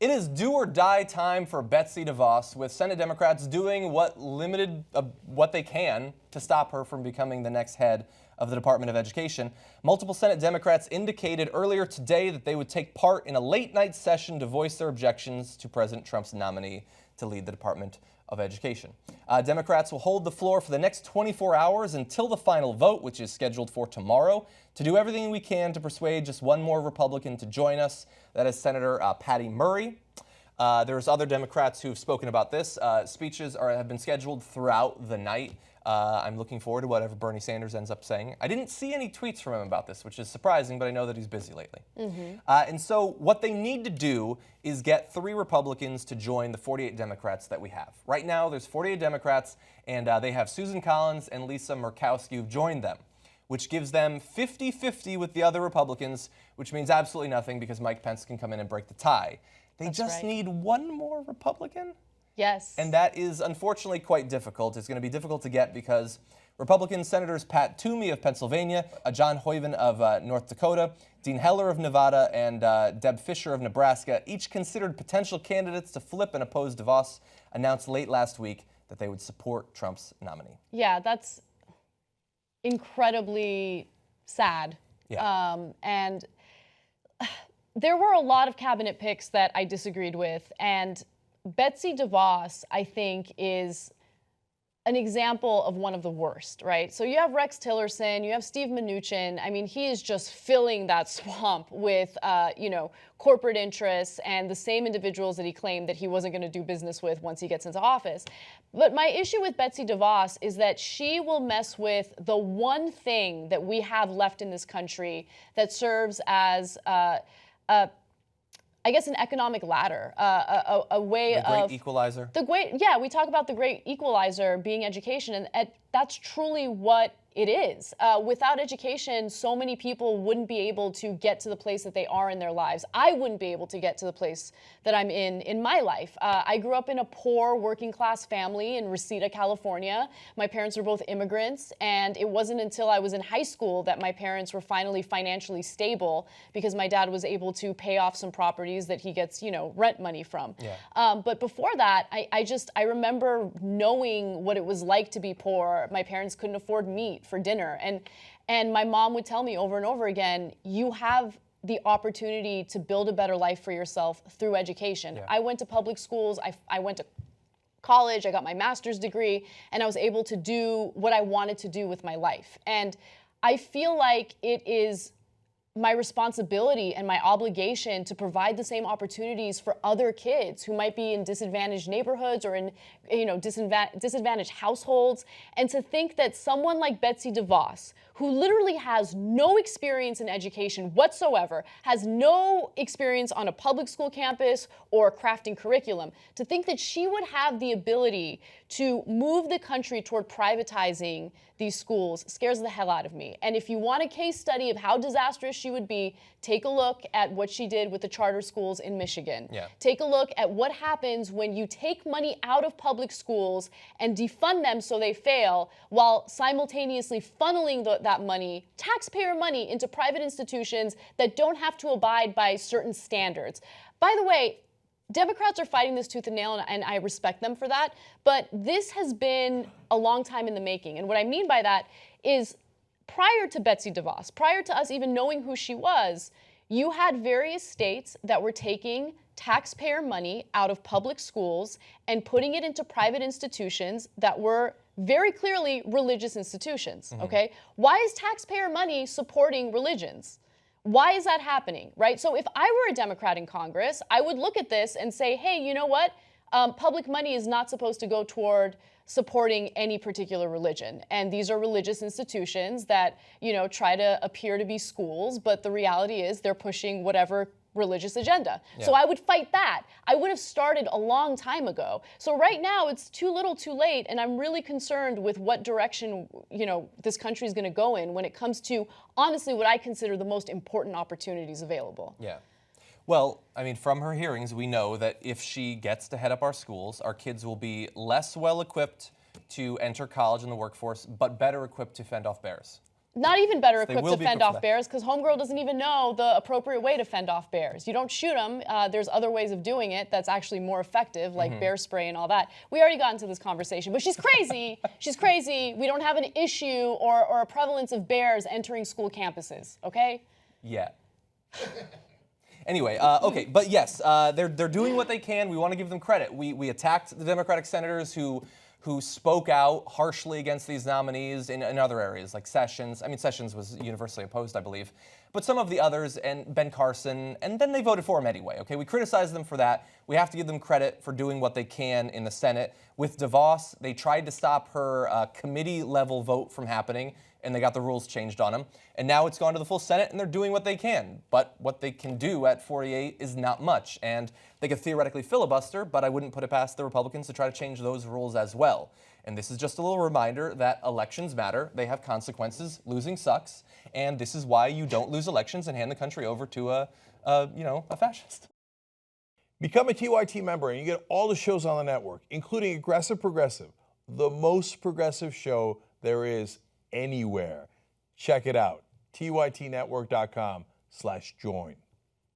It is do or die time for Betsy DeVos, with Senate Democrats doing what they can to stop her from becoming the next head of the Department of Education. Multiple Senate Democrats indicated earlier today that they would take part in a late-night session to voice their objections to President Trump's nominee to lead the Department of Education. Democrats will hold the floor for the next 24 hours until the final vote, which is scheduled for tomorrow, to do everything we can to persuade just one more Republican to join us. That is Senator Patty Murray. There's other Democrats who've spoken about this. Speeches have been scheduled throughout the night. I'm looking forward to whatever Bernie Sanders ends up saying. I didn't see any tweets from him about this, which is surprising, but I know that he's busy lately. And so what they need to do is get 3 Republicans to join the 48 Democrats that we have. Right now, there's 48 Democrats, and they have Susan Collins and Lisa Murkowski who've joined them, which gives them 50-50 with the other Republicans, which means absolutely nothing because Mike Pence can come in and break the tie. They just need one more Republican. Yes. And that is unfortunately quite difficult. It's going to be difficult to get because Republican Senators Pat Toomey of Pennsylvania, John Hoyven of North Dakota, Dean Heller of Nevada, and Deb Fischer of Nebraska, each considered potential candidates to flip and oppose DeVos, announced late last week that they would support Trump's nominee. Yeah, that's incredibly sad. Yeah. And there were a lot of cabinet picks that I disagreed with, and Betsy DeVos, I think, is an example of one of the worst, right? So you have Rex Tillerson, you have Steve Mnuchin. I mean, he is just filling that swamp with, corporate interests and the same individuals that he claimed that he wasn't going to do business with once he gets into office. But my issue with Betsy DeVos is that she will mess with the one thing that we have left in this country that serves as I guess an economic ladder, a way of... The great equalizer? Yeah, we talk about the great equalizer being education, and that's truly what it is. Without education, so many people wouldn't be able to get to the place that they are in their lives. I wouldn't be able to get to the place that I'm in my life. I grew up in a poor working class family in Reseda, California. My parents were both immigrants, and it wasn't until I was in high school that my parents were finally financially stable because my dad was able to pay off some properties that he gets, rent money from. Yeah. But before that, I remember knowing what it was like to be poor. My parents couldn't afford meat for dinner, and my mom would tell me over and over again, you have the opportunity to build a better life for yourself through education. Yeah. I went to public schools, I went to college, I got my master's degree, and I was able to do what I wanted to do with my life. And I feel like it is my responsibility and my obligation to provide the same opportunities for other kids who might be in disadvantaged neighborhoods or in disadvantaged households, and to think that someone like Betsy DeVos, who literally has no experience in education whatsoever, has no experience on a public school campus or crafting curriculum, to think that she would have the ability to move the country toward privatizing these schools scares the hell out of me. And if you want a case study of how disastrous she would be, take a look at what she did with the charter schools in Michigan. Yeah. Take a look at what happens when you take money out of public schools and defund them so they fail, while simultaneously funneling that money, taxpayer money, into private institutions that don't have to abide by certain standards. By the way, Democrats are fighting this tooth and nail, and I respect them for that, but this has been a long time in the making. And what I mean by that is, prior to Betsy DeVos, prior to us even knowing who she was, you had various states that were taking taxpayer money out of public schools and putting it into private institutions that were very clearly religious institutions, okay? Why is taxpayer money supporting religions? Why is that happening, right? So if I were a Democrat in Congress, I would look at this and say, hey, you know what? Public money is not supposed to go toward supporting any particular religion. And these are religious institutions that, try to appear to be schools, but the reality is they're pushing whatever religious agenda. Yeah. So I would fight that. I would have started a long time ago. So right now it's too little too late, and I'm really concerned with what direction, this country is going to go in when it comes to, honestly, what I consider the most important opportunities available. Yeah. Well, I mean, from her hearings, we know that if she gets to head up our schools, our kids will be less well equipped to enter college and the workforce, but better equipped to fend off bears. not even better They equipped will to be fend equipped for off that. bears, because Homegirl doesn't even know the appropriate way to fend off bears. You don't shoot them. There's other ways of doing it that's actually more effective, like bear spray and all that. We already got into this conversation, but she's crazy. She's crazy. We don't have an issue or a prevalence of bears entering school campuses, okay? Yeah. Anyway, okay, but yes, they're doing what they can. We want to give them credit. We attacked the Democratic senators who spoke out harshly against these nominees in other areas, like Sessions. I mean, Sessions was universally opposed, I believe. But some of the others, and Ben Carson, and then they voted for him anyway, okay? We criticized them for that. We have to give them credit for doing what they can in the Senate. With DeVos, they tried to stop her committee-level vote from happening, and they got the rules changed on them. And now it's gone to the full Senate, and they're doing what they can. But what they can do at 48 is not much. And they could theoretically filibuster, but I wouldn't put it past the Republicans to try to change those rules as well. And this is just a little reminder that elections matter. They have consequences. Losing sucks. And this is why you don't lose elections and hand the country over to a fascist. Become a TYT member and you get all the shows on the network, including Aggressive Progressive, the most progressive show there is anywhere. Check it out, tytnetwork.com/join.